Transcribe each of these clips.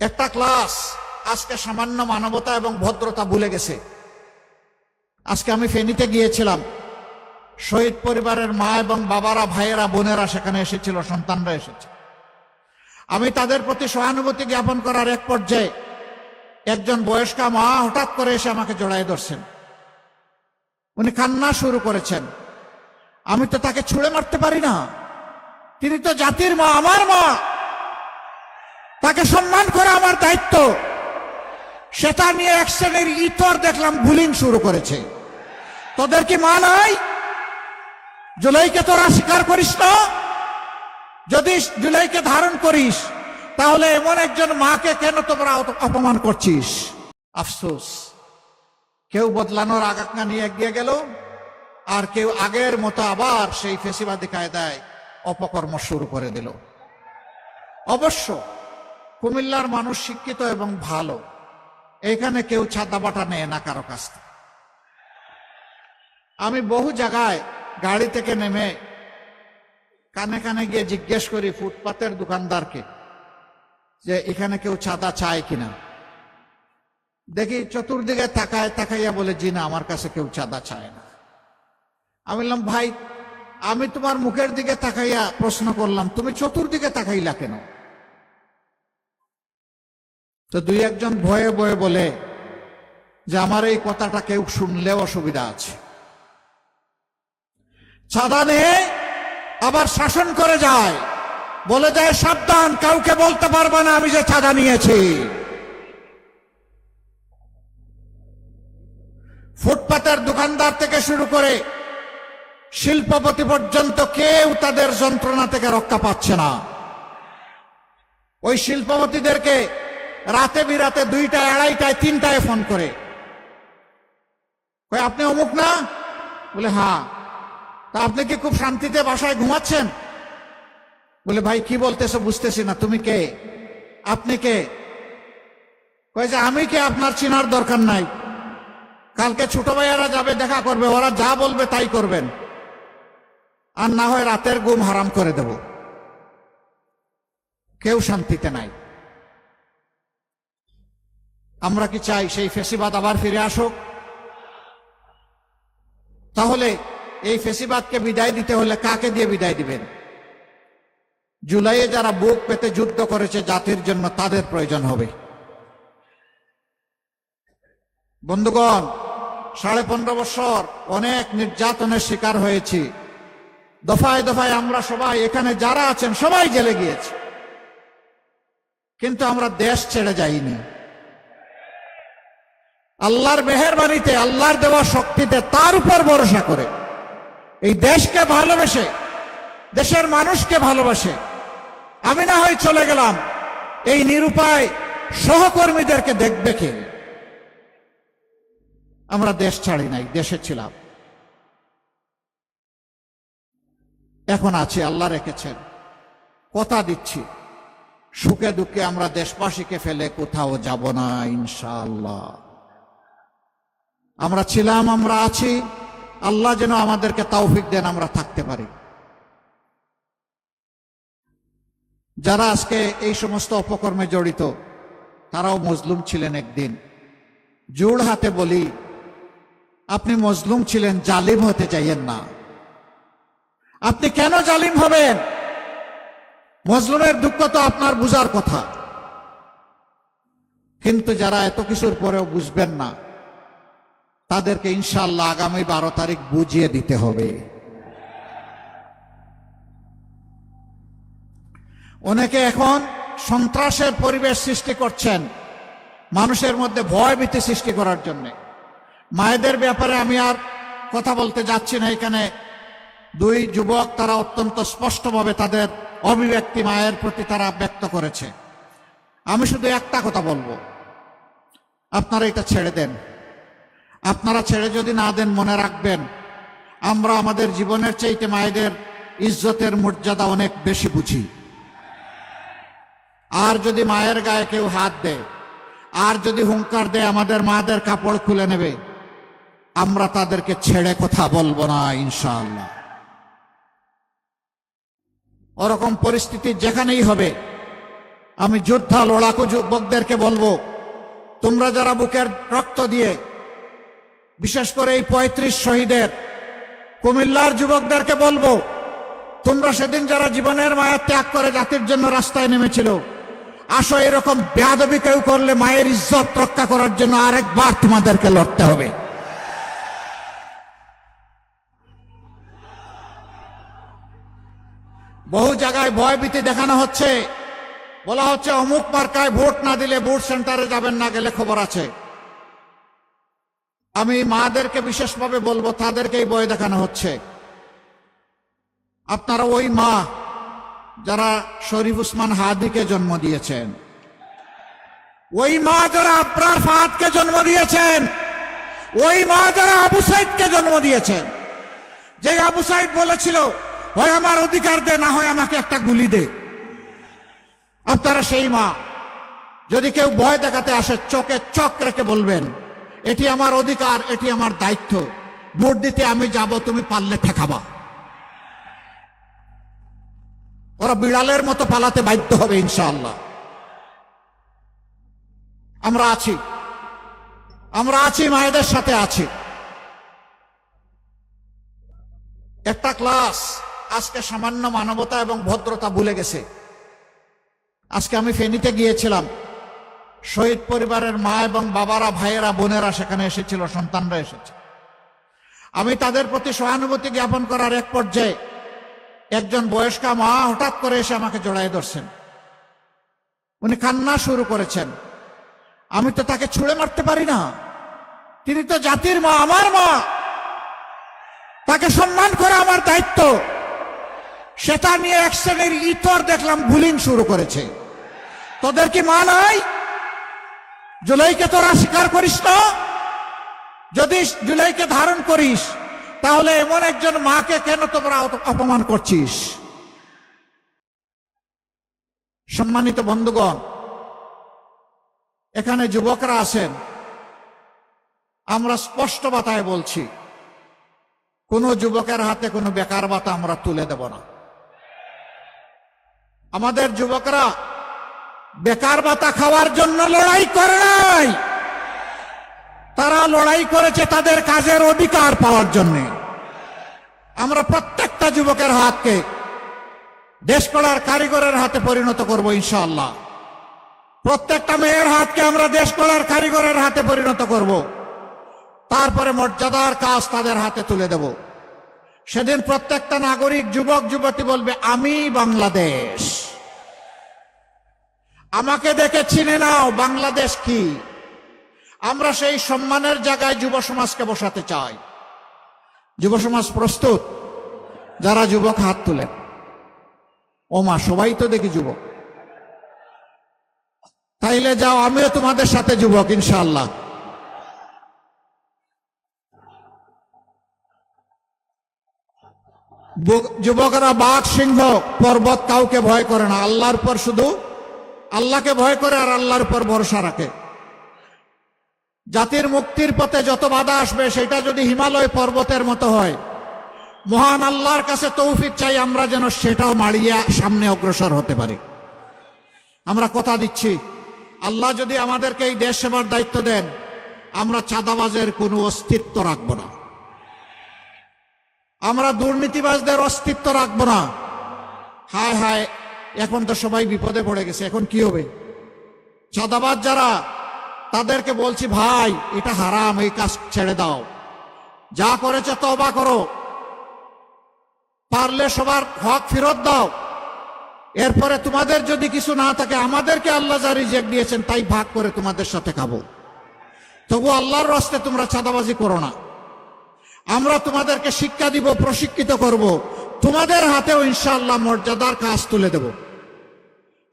একটা ক্লাস আজকে সামান্য মানবতা এবং ভদ্রতা ভুলে গেছে। আজকে আমি ফেনীতে গিয়েছিলাম, শহীদ পরিবারের মা এবং বাবারা, ভাইয়েরা, বোনেরা সেখানে এসেছিল, সন্তানরা এসেছে। আমি তাদের প্রতি সহানুভূতি জ্ঞাপন করার এক পর্যায়ে একজন বয়স্কা মা হঠাৎ করে এসে আমাকে জড়ায় ধরছেন। উনি কান্না শুরু করেছেন। আমি তো তাকে ছুঁড়ে মারতে পারি না, তিনি তো জাতির মা, আমার মা, তাকে সম্মান করা আমার দায়িত্ব। সেটা নিয়ে এক শ্রেণীর ইতর দেখলাম বুলিং শুরু করেছে। তোদের কি মা নাই? জুলাইকে তোরা স্বীকার করিস না? যদি জুলাইকে ধারণ করিস তাহলে এমন একজন মাকে কেন তোমরা অপমান করছিস? আফসোস, কেউ বদলানোর আকাঙ্ক্ষা নিয়ে এগিয়ে গেল, আর কেউ আগের মতো আবার সেই ফেসিবাদী কায়দায় অপকর্ম শুরু করে দিল। অবশ্য কুমিল্লার মানুষ শিক্ষিত এবং ভালো, এখানে কেউ ছাদাবাটা নেয় না কারো কাছ থেকে। আমি বহু জায়গায় গাড়ি থেকে নেমে কানে কানে গিয়ে জিজ্ঞেস করি ফুটপাতের দোকানদারকে যে এখানে কেউ চাঁদা চায় কিনা। দেখি চতুর্দিকে তাকায় তাকাইয়া বলে, জি না, আমার কাছে কেউ চাঁদা চায় না। আমি বললাম, ভাই, আমি তোমার মুখের দিকে তাকাইয়া প্রশ্ন করলাম, তুমি চতুর্দিকে তাকাইলা কেন? তো দুই একজন ভয়ে ভয়ে বলে যে আমার এই কথাটা কেউ শুনলেও অসুবিধা আছে। চাঁদা নিয়ে আবার শাসন করে যায়, বলে যায় সাবধান, কাউকে বলতে পারবে না আমি যে চাঁদা নিয়েছি। ফুটপাতের দোকানদার থেকে শুরু করে শিল্পপতি পর্যন্ত কেউ তাদের যন্ত্রণা থেকে রক্ষা পাচ্ছে না। ওই শিল্পপতিদেরকে রাতে বিরাতে 2টা, 2:30টায়, 3টায় ফোন করে, আপনি অমুক না? বলে হ্যাঁ। তা আপনি কি খুব শান্তিতে বাসায় ঘুমাচ্ছেন? বলে ভাই কি বলতেছো বুঝতেছি না, তুমি কে? আপনি কে? কয় যে আমি কে আপনার চিনার দরকার নাই, কালকে ছোট ভাইয়ারা যাবে দেখা করবে, ওরা যা বলবে তাই করবেন, আর না হয় রাতের ঘুম হারাম করে দেব। কেউ শান্তিতে নাই। আমরা কি চাই সেই ফেসিবাদ আবার ফিরে আসুক? তাহলে এই ফেসিবাদকে বিদায় দিতে হলে কাকে দিয়ে বিদায় দিবেন? জুলাইয়ে যারা বুক পেতে যুদ্ধ করেছে জাতির জন্য, তাদের প্রয়োজন হবে। বন্ধুগণ, 15.5 বছর অনেক নির্যাতনের শিকার হয়েছি। দফায় দফায় আমরা সবাই, এখানে যারা আছেন সবাই জেলে গিয়েছি, কিন্তু আমরা দেশ ছেড়ে যাইনি। আল্লাহর মেহেরবানিতে, আল্লাহর দেওয়া শক্তিতে, তার উপর ভরসা করে এই দেশকে ভালোবেসে, দেশের মানুষকে ভালোবাসে আমি না হয় চলে গেলাম, এই নিরুপায় সহকর্মীদেরকে দেখবে কে? আমরা দেশ ছাড়ি নাই, দেশে ছিলাম, এখন আছি, আল্লাহ রেখেছেন। কথা দিচ্ছি, সুখে দুঃখে আমরা দেশবাসীকে ফেলে কোথাও যাব না ইনশাআল্লাহ। আমরা ছিলাম, আমরা আছি, আল্লাহ যেন আমাদেরকে তৌফিক দেন আমরা থাকতে পারি। যারা আজকে এই সমস্ত অপকর্মে জড়িত তারাও মজলুম ছিলেন একদিন। জোড় হাতে বলি, আপনি মজলুম ছিলেন, জালিম হতে চাইয়েন না। আপনি কেন জালিম হবেন? মজলুমের দুঃখ তো আপনার বুঝার কথা, কিন্তু যারা এত কিছুর পরেও বুঝবেন না তাদেরকে ইনশাআল্লাহ আগামী 12 তারিখ বুঝিয়ে দিতে হবে। অনেকে এখন সন্ত্রাসের পরিবেশ সৃষ্টি করছেন মানুষের মধ্যে ভয় ভীতি সৃষ্টি করার জন্য। মায়েদের ব্যাপারে আমি আর কথা বলতে যাচ্ছি না। এখানে 2 যুবক, তারা অত্যন্ত স্পষ্টভাবে তাদের অভিব্যক্তি মায়ের প্রতি তারা ব্যক্ত করেছে। আমি শুধু একটা কথা বলবো, আপনারা এটা ছেড়ে দেন। আপনারা ছেড়ে যদি না দেন, মনে রাখবেন আমরা আমাদের জীবনের চাইতে মায়েদের ইজ্জতের মর্যাদা অনেক বেশি বুঝি। আর যদি মায়ের গায়ে কেউ হাত দেয়, আর যদি হুঙ্কার দেয় আমাদের মাদের কাপড় খুলে নেবে, আমরা তাদেরকে ছেড়ে কথা বলবো না ইনশাআল্লাহ। ওরকম পরিস্থিতি যেখানেই হবে আমি যোদ্ধা লড়াকু যুবকদেরকে বলবো, তোমরা যারা বুকের রক্ত দিয়ে, বিশেষ করে এই ৩৫ শহীদের কুমিল্লার যুবকদেরকে বলবো, তোমরা সেদিন যারা জীবনের মায়া ত্যাগ করে জাতির জন্য রাস্তায় নেমেছিল, আসো এরকম বেয়াদবি কেউ করলে মায়ের ইজ্জত রক্ষা করার জন্য আরেকবার তোমাদেরকে লড়তে হবে। বহু জায়গায় ভয়ভীতি দেখানো হচ্ছে, বলা হচ্ছে অমুক মার্কায় ভোট না দিলে ভোট সেন্টারে যাবেন না, গেলে খবর আছে। আমি মাদেরকে বিশেষভাবে বলবো, তাদেরকেই ভয় দেখানো হচ্ছে। আপনারা ওই মা যারা শরীফ উসমান হাদিকে জন্ম দিয়েছেন, ওই মা যারা আবরার ফাহাদকে জন্ম দিয়েছেন, ওই মা যারা আবু সাইদকে জন্ম দিয়েছেন, যে আবু সাইদ বলেছিল হয় আমার অধিকার দে, না হয় আমাকে একটা গুলি দে। আপনারা সেই মা। যদি কেউ ভয় দেখাতে আসে, চোখে চোখ রেখে বলবেন, এটি আমার অধিকার, এটি আমার দায়িত্ব, ভোট দিতে আমি যাব, তুমি পারলে ঠেকাবা। ওরা বিড়ালের মতো পালাতে বাধ্য হবে ইনশাআল্লাহ। আমরা আছি, আমরা আছি, মায়েদের সাথে আছি। একটা ক্লাস আজকে সামান্য মানবতা এবং ভদ্রতা ভুলে গেছে। আজকে আমি ফেনীতে গিয়েছিলাম, শহীদ পরিবারের মা এবং বাবারা, ভাইয়েরা, বোনেরা সেখানে এসেছিল, সন্তানরা এসেছে। আমি তাদের প্রতি সহানুভূতি জ্ঞাপন করার এক পর্যায়ে একজন বয়স্কা মা হঠাৎ করে এসে আমাকে জড়ায় ধরছেন। উনি কান্না শুরু করেছেন। আমি তো তাকে ছুঁড়ে মারতে পারি না, তিনি তো জাতির মা, আমার মা, তাকে সম্মান করা আমার দায়িত্ব। সেটা নিয়ে এক শ্রেণীর ইতর দেখলাম বুলিং শুরু করেছে। তোদের কি মা নাই? জুলাইকে তোরা স্বীকার করিস না? যদি জুলাইকে ধারণ করিস, তাহলে এমন একজন মাকে কেন তোমরা অপমান করছিস? সম্মানিত বন্ধুগণ, এখানে যুবকরা আছেন, আমরা স্পষ্ট বাতায় বলছি, কোন যুবকের হাতে কোনো বেকার ভাতা আমরা তুলে দেব না। আমাদের যুবকরা বেকার ভাতা খাওয়ার জন্য লড়াই করে নাই, তারা লড়াই করেছে তাদের কাজের অধিকার পাওয়ার জন্য। আমরা প্রত্যেকটা যুবকের হাতকে দেশ গড়ার কারিগরের হাতে পরিণত করব ইনশাআল্লাহ। প্রত্যেকটা মেয়ের হাতকে আমরা দেশ গড়ার কারিগরের হাতে পরিণত করব। তারপরে মর্যাদার কাজ তাদের হাতে তুলে দেব। সেদিন প্রত্যেকটা নাগরিক, যুবক যুবতী বলবে, আমি বাংলাদেশ, আমাকে দেখে চিনে নাও বাংলাদেশ কি। আমরা সেই সম্মানের জায়গায় যুব সমাজকে বসাতে চাই। যুব সমাজ প্রস্তুত? যারা যুবক হাত তুলেন। ও মা, সবাই তো দেখি যুবক। তাইলে যাও, আমিও তোমাদের সাথে যুবক ইনশাআল্লাহ। যুবকরা বাঘ, সিংহ, পর্বত কাউকে ভয় করে না, আল্লাহর পর শুধু আল্লাহকে ভয় করে আর আল্লাহর উপর ভরসা রাখে। জাতির মুক্তির পথে যত বাধা আসবে, সেটা যদি হিমালয় পর্বতের মতো হয়, মহান আল্লাহর কাছে তৌফিক চাই আমরা যেন সেটাও মাড়িয়ে সামনে অগ্রসর হতে পারি। আমরা কথা দিচ্ছি, আল্লাহ যদি আমাদেরকে এই দেশ সেবার দায়িত্ব দেন, আমরা চাঁদাবাজের কোনো অস্তিত্ব রাখব না, আমরা দুর্নীতিবাজদের অস্তিত্ব রাখব না। হায় হায়, এখন তো সবাই বিপদে পড়ে গেছে, এখন কি হবে? চাঁদাবাজ যারা, তাদেরকে বলছি, ভাই এটা হারাম, এই কাজ ছেড়ে দাও, যা করেছে তওবা করো, পারলে সবার হক ফেরত দাও। এরপরে তোমাদের যদি কিছু না থাকে, আমাদেরকে আল্লাহ যা রিজিক দিয়েছেন তাই ভাগ করে তোমাদের সাথে খাবো। তবু আল্লাহর রাস্তায় তোমরা চাঁদাবাজি করো না। আমরা তোমাদেরকে শিক্ষা দিব, প্রশিক্ষিত করব, তোমাদের হাতেও ইনশাআল্লাহ মর্যাদার কাজ তুলে দেব।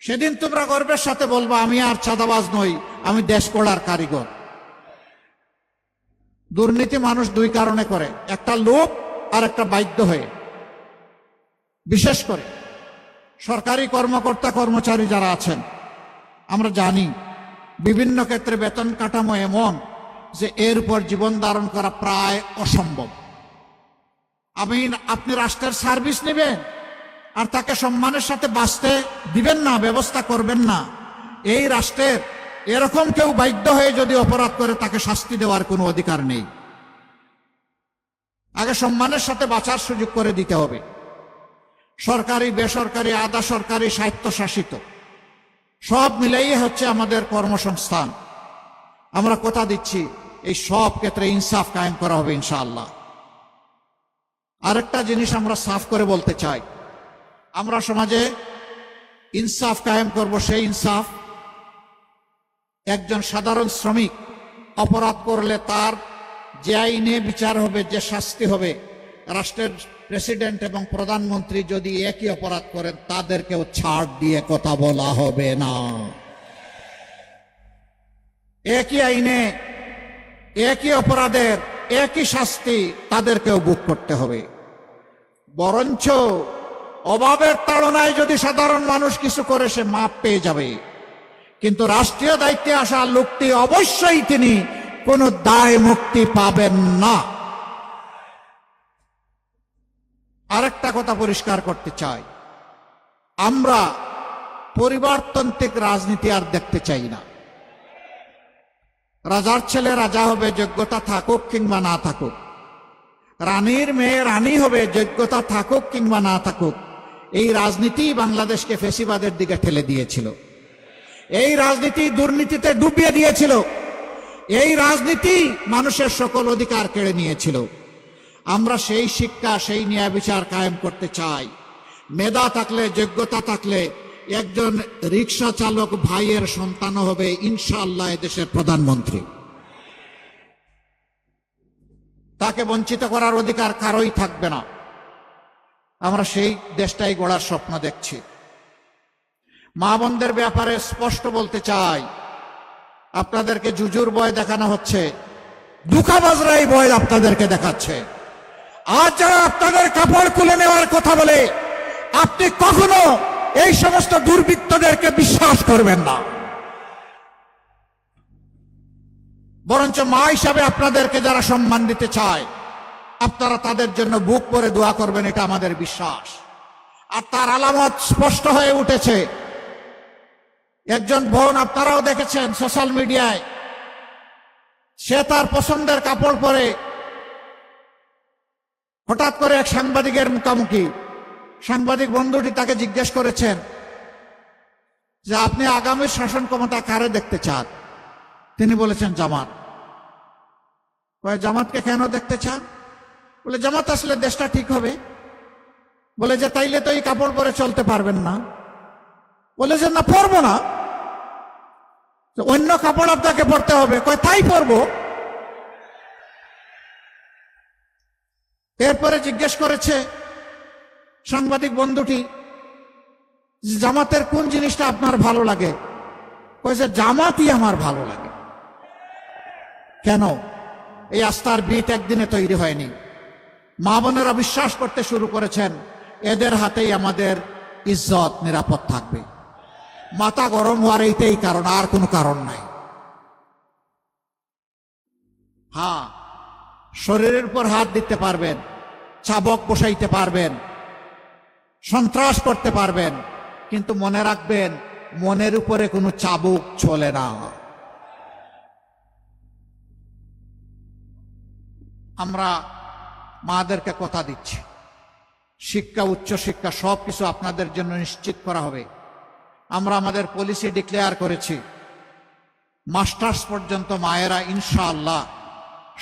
সেদিন তোমরা গর্বের সাথে বলবো, আমি আর চাঁদাবাজ নই, আমি দেশ গড়ার কারিগর। দুর্নীতি মানুষ দুই কারণে করে, একটা লোভ আর একটা বাধ্য হয়ে। বিশেষ করে সরকারি কর্মকর্তা কর্মচারী যারা আছেন, আমরা জানি বিভিন্ন ক্ষেত্রে বেতন কাঠামো এমন যে এর উপর জীবন ধারণ করা প্রায় অসম্ভব। আপনি রাষ্ট্রের সার্ভিস নেবেন, আর তাকে সম্মানের সাথে বাঁচতে দিবেন না, ব্যবস্থা করবেন না, এই রাষ্ট্রের এরকম কেউ বাধ্য হয়ে যদি অপরাধ করে তাকে শাস্তি দেওয়ার কোনো অধিকার নেই। আগে সম্মানের সাথে বাঁচার সুযোগ করে দিতে হবে। সরকারি, বেসরকারি, আধা সরকারি, স্বায়ত্তশাসিত সব মিলেই হচ্ছে আমাদের কর্মসংস্থান। আমরা কথা দিচ্ছি এই সব ক্ষেত্রে ইনসাফ কায়েম করা হবে ইনশাআল্লাহ। আরেকটা জিনিস আমরা সাফ করে বলতে চাই, আমরা সমাজে ইনসাফ কায়েম করব। সেই ইনসাফ, একজন সাধারণ শ্রমিক অপরাধ করলে তার যে আইনে বিচার হবে, যে শাস্তি হবে, রাষ্ট্রের প্রেসিডেন্ট এবং প্রধানমন্ত্রী যদি একই অপরাধ করেন তাদেরকেও ছাড় দিয়ে কথা বলা হবে না। একই আইনে একই অপরাধের একই শাস্তি তাদেরকেও ভোগ করতে হবে। বরঞ্চ অভাবের তাড়নায় যদি সাধারণ মানুষ কিছু করে সে মাপ পেয়ে যাবে, কিন্তু রাষ্ট্রীয় দায়িত্বে আসা লোকটি অবশ্যই তিনি কোনো দায় মুক্তি পাবেন না। আরেকটা কথা পরিষ্কার করতে চাই, আমরা পরিবারতান্ত্রিক রাজনীতি আর দেখতে চাই না। রাজার ছেলে রাজা হবে, যোগ্যতা থাকুক কিংবা না থাকুক। রানীর মেয়ে রানী হবে, যোগ্যতা থাকুক কিংবা না থাকুক। এই রাজনীতি বাংলাদেশকে ফ্যাসিবাদের দিকে ঠেলে দিয়েছিল। এই রাজনীতি দুর্নীতিতে ডুবিয়ে দিয়েছিল। এই রাজনীতি মানুষের সকল অধিকার কেড়ে নিয়েছিল। আমরা সেই শিক্ষা, সেই ন্যায় বিচার কায়েম করতে চাই। মেধা থাকলে, যোগ্যতা থাকলে একজন রিক্সা চালক ভাইয়ের সন্তান হবে ইনশাআল্লাহ এদেশের প্রধানমন্ত্রী। তাকে বঞ্চিত করার অধিকার কারোই থাকবে না। আমরা সেই দেশটাই গড়ার স্বপ্ন দেখছি। মা বোনদের ব্যাপারে স্পষ্ট বলতে চাই, আপনাদেরকে জুজুর ভয় দেখানো হচ্ছে, দুঃখাবাজরাই ভয় আপনাদেরকে দেখাচ্ছে। আজ যারা আপনাদের কাপড় খুলে নেওয়ার কথা বলে, আপনি কখনো এই সমস্ত দুর্বৃত্তদেরকে বিশ্বাস করবেন না। বরঞ্চ মা হিসাবে আপনাদেরকে যারা সম্মান দিতে চায়, আপনারা তাদের জন্য বুক ভরে দোয়া করবেন, এটা আমাদের বিশ্বাস। আর তার আলামত স্পষ্ট হয়ে উঠেছে। একজন বোন, আপনারাও দেখেছেন সোশ্যাল মিডিয়ায়, সে তার পছন্দের কাপড় পরে হঠাৎ করে এক সাংবাদিকের মুখোমুখি। সাংবাদিক বন্ধুটি তাকে জিজ্ঞেস করেছেন যে আপনি আগামী শাসন ক্ষমতা কারে দেখতে চান? তিনি বলেছেন জামাত। জামাতকে কেন দেখতে চান? বলে জামাত আসলে দেশটা ঠিক হবে। বলে যে তাইলে তো এই কাপড় পরে চলতে পারবেন না। বলে যে না, পরবো না, অন্য কাপড় আপনাকে পরতে হবে। কয় তাই পরবো। এরপরে জিজ্ঞেস করেছে সাংবাদিক বন্ধুটি, জামাতের কোন জিনিসটা আপনার ভালো লাগে? কয়েছে জামাতই আমার ভালো লাগে। কেন? এই আস্থার ভিত একদিনে তৈরি হয়নি। মা বোনেরা বিশ্বাস করতে শুরু করেছেন এদের হাতেই আমাদের ইজ্জত নিরাপদ থাকবে। মাথা গরম হওয়ার এইটাই কারণ, আর কোনো কারণ নাই। হ্যাঁ, শরীরের উপর হাত দিতে পারবেন, চাবক বসাইতে পারবেন, সন্ত্রাস করতে পারবেন, কিন্তু মনে রাখবেন মনের উপরে কোনো চাবুক চলে না। আমরা মাদেরকে কথা দিচ্ছি, শিক্ষা, উচ্চ শিক্ষা সবকিছু আপনাদের জন্য নিশ্চিত করা হবে। আমরা আমাদের পলিসি ডিক্লেয়ার করেছি, মাস্টার্স পর্যন্ত মায়েরা ইনশাআল্লাহ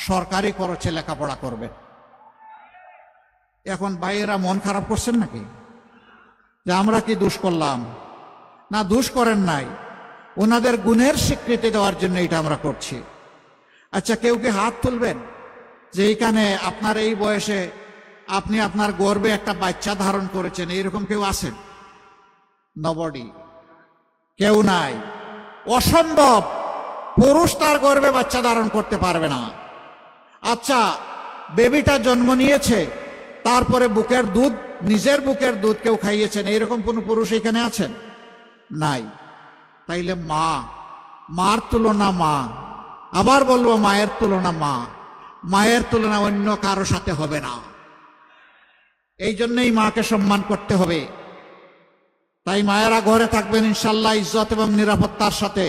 সরকারি খরচে লেখাপড়া করবে। এখন ভাইয়েরা মন খারাপ করছেন নাকি যে আমরা কি দোষ করলাম? না, দোষ করেন নাই, ওনাদের গুণের স্বীকৃতি দেওয়ার জন্য এটা আমরা করছি। আচ্ছা, কেউ কি হাত তুলবেন যে এইখানে আপনার এই বয়সে আপনি আপনার গর্বে একটা বাচ্চা ধারণ করেছেন? এইরকম কেউ আছেন? নবডি, কেউ নাই। অসম্ভব, পুরুষ তার গর্বে বাচ্চা ধারণ করতে পারবে না। আচ্ছা, বেবিটা জন্ম নিয়েছে, তারপরে বুকের দুধ, নিজের বুকের দুধ কেউ খাইয়েছেন, এইরকম কোন পুরুষ এখানে আছেন? নাই। তাইলে মা, মার তুলনা মা, আবার বলবো মায়ের তুলনা মা, মায়ের তুলনা অন্য কারো সাথে হবে না। এই জন্যই মাকে সম্মান করতে হবে। তাই মায়েরা ঘরে থাকবেন ইনশাল্লাহ ইজ্জত এবং নিরাপত্তার সাথে।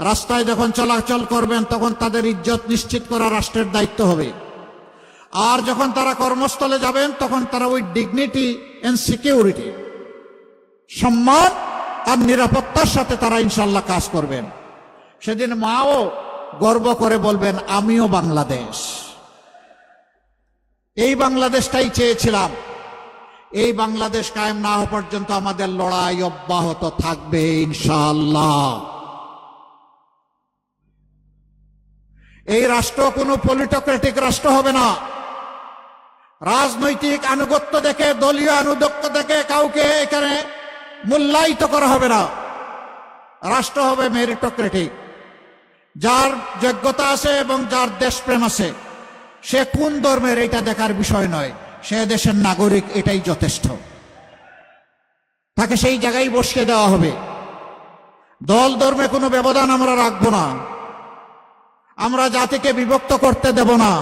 রাস্তায় যখন চলাচল করবেন তখন তাদের ইজ্জত নিশ্চিত করা রাষ্ট্রের দায়িত্ব হবে। আর যখন তারা কর্মস্থলে যাবেন তখন তারা উইথ ডিগনিটি এন্ড সিকিউরিটি, সম্মান আর নিরাপত্তার সাথে তারা ইনশাল্লাহ কাজ করবেন। সেদিন মাও গর্ব করে বলবেন, আমিও বাংলাদেশ। এই বাংলাদেশটাই চেয়েছিলাম। এই বাংলাদেশ কায়েম না হওয়া পর্যন্ত আমাদের লড়াই অব্যাহত থাকবে ইনশাআল্লাহ। এই রাষ্ট্র কোনো পলিটোক্রেটিক রাষ্ট্র হবে না। রাজনৈতিক আনুগত্য দেখে, দলীয় আনুগত্য দেখে কাউকে এখানে মূল্যায়িত করা হবে না। রাষ্ট্র হবে মেরিটোক্রেটিক। যার যোগ্যতা আছে এবং যার দেশপ্রেম আছে, সে কোন ধর্মের এটা দেখার বিষয় নয়, সে দেশের নাগরিক, এটাই যথেষ্ট। তাকে সেই জায়গায় বসিয়ে দেওয়া হবে। দল ধর্মে কোনো ব্যবধান আমরা রাখবো না। আমরা জাতিকে বিভক্ত করতে দেব না।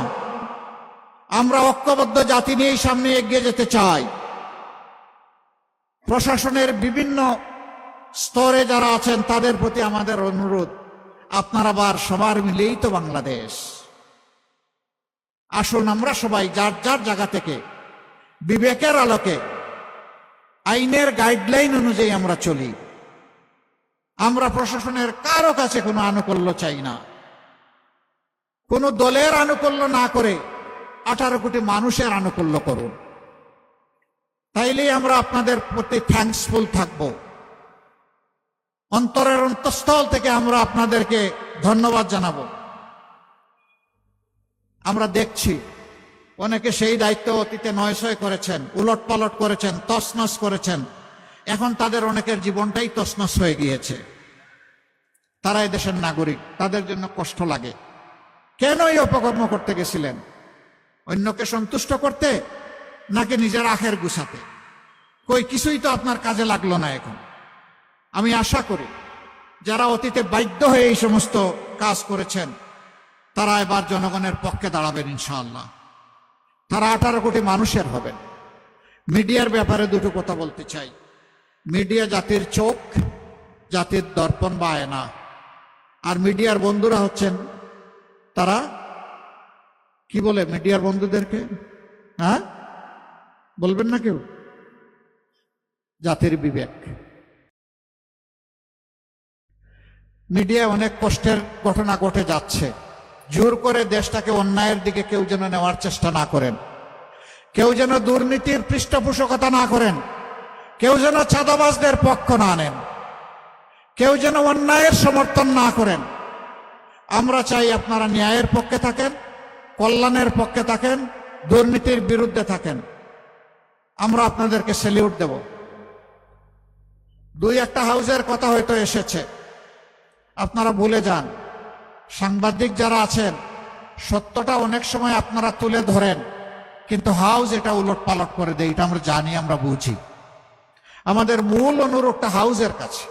আমরা ঐক্যবদ্ধ জাতি নিয়েই সামনে এগিয়ে যেতে চাই। প্রশাসনের বিভিন্ন স্তরে যারা আছেন তাদের প্রতি আমাদের অনুরোধ, আপনারা আবার সবার মিলেই তো বাংলাদেশ। আসুন আমরা সবাই যার যার জায়গা থেকে বিবেকের আলোকে, আইনের গাইডলাইন অনুযায়ী আমরা চলি। আমরা প্রশাসনের কারো কাছে কোনো আনুকূল্য চাই না। কোনো দলের আনুকূল্য না করে 18 কোটি মানুষের আনুকূল্য করুন। তাইলেই আমরা আপনাদের প্রতি থ্যাঙ্কসফুল থাকব। অন্তরের অন্তঃস্থল থেকে আমরা আপনাদেরকে ধন্যবাদ জানাবো। আমরা দেখছি অনেকে সেই দায়িত্ব অতীতে নয়ছয় করেছেন, উলটপালট করেছেন, তছনছ করেছেন। এখন তাদের অনেকের জীবনটাই তছনছ হয়ে গিয়েছে। তারা এই দেশের নাগরিক, তাদের জন্য কষ্ট লাগে। কেন এই অপকর্ম করতে গেছিলেন? অন্যকে সন্তুষ্ট করতে নাকি নিজের আখের গুছাতে? কই কিছুই তো আপনার কাজে লাগলো না। এখন আমি আশা করি যারা অতীতে বাধ্য হয়ে এই সমস্ত কাজ করেছেন তারা এবার জনগণের পক্ষে দাঁড়াবেন ইনশাআল্লাহ। তারা 18 কোটি মানুষের হবেন। মিডিয়ার ব্যাপারে দুটো কথা বলতে চাই। মিডিয়া জাতির চোখ, জাতির দর্পণ বা আয়না। আর মিডিয়ার বন্ধুরা হচ্ছেন তারা, কি বলে মিডিয়ার বন্ধুদেরকে? হ্যাঁ, বলবেন না কেউ? জাতির বিবেক। মিডিয়া অনেক কষ্টের ঘটনা ঘটে যাচ্ছে। জোর করে দেশটাকে অন্যায়ের দিকে কেউ যেন নেওয়ার চেষ্টা না করেন, কেউ যেন দুর্নীতির পৃষ্ঠপোষকতা না করেন, কেউ যেন চাঁদাবাজদের পক্ষ না নেন, কেউ যেন অন্যায়ের সমর্থন না করেন। আমরা চাই আপনারা ন্যায়ের পক্ষে থাকেন, কল্যাণের পক্ষে থাকেন, দুর্নীতির বিরুদ্ধে থাকেন। আমরা আপনাদেরকে স্যালিউট দেব। দুই একটা হাউজের কথা হয়তো এসেছে, আপনারা ভুলে যান। সাংবাদিক যারা আছেন, সত্যটা অনেক সময় আপনারা তুলে ধরেন, কিন্তু হাউজ এটা উলট পালট করে দেয়। এটা আমরা জানি, আমরা বুঝি। আমাদের মূল অনুরোধটা হাউজের কাছে।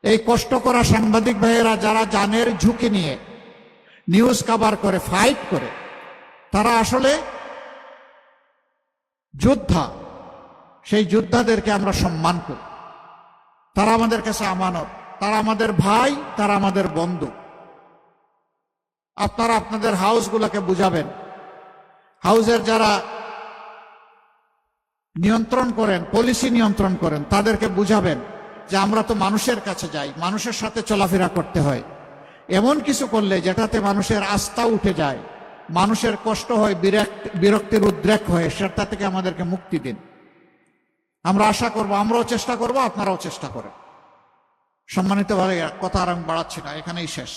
এই কষ্ট করা সাংবাদিক ভাইয়েরা যারা জানের ঝুঁকি নিয়ে নিউজ কভার করে, ফাইট করে, তারা আসলে যোদ্ধা। সেই যোদ্ধাদেরকে আমরা সম্মান করি। তারা আমাদের কাছে আমানত, তারা আমাদের ভাই, তারা আমাদের বন্ধু। আপনারা আপনাদের হাউসগুলোকে বুঝাবেন। হাউসের যারা নিয়ন্ত্রণ করেন, পলিসি নিয়ন্ত্রণ করেন, তাদেরকে বুঝাবেন যে আমরা তো মানুষের কাছে যাই, মানুষের সাথে চলাফেরা করতে হয়। এমন কিছু করলে যেটাতে মানুষের আস্থা উঠে যায়, মানুষের কষ্ট হয়, বিরক্তির উদ্রেক হয়, সেটা থেকে আমাদেরকে মুক্তি দিন। আমরা আশা করব, আমরাও চেষ্টা করব, আপনারাও চেষ্টা করেন। সম্মানিত ভাই, কথা আর আমি বাড়াচ্ছি না, এখানেই শেষ।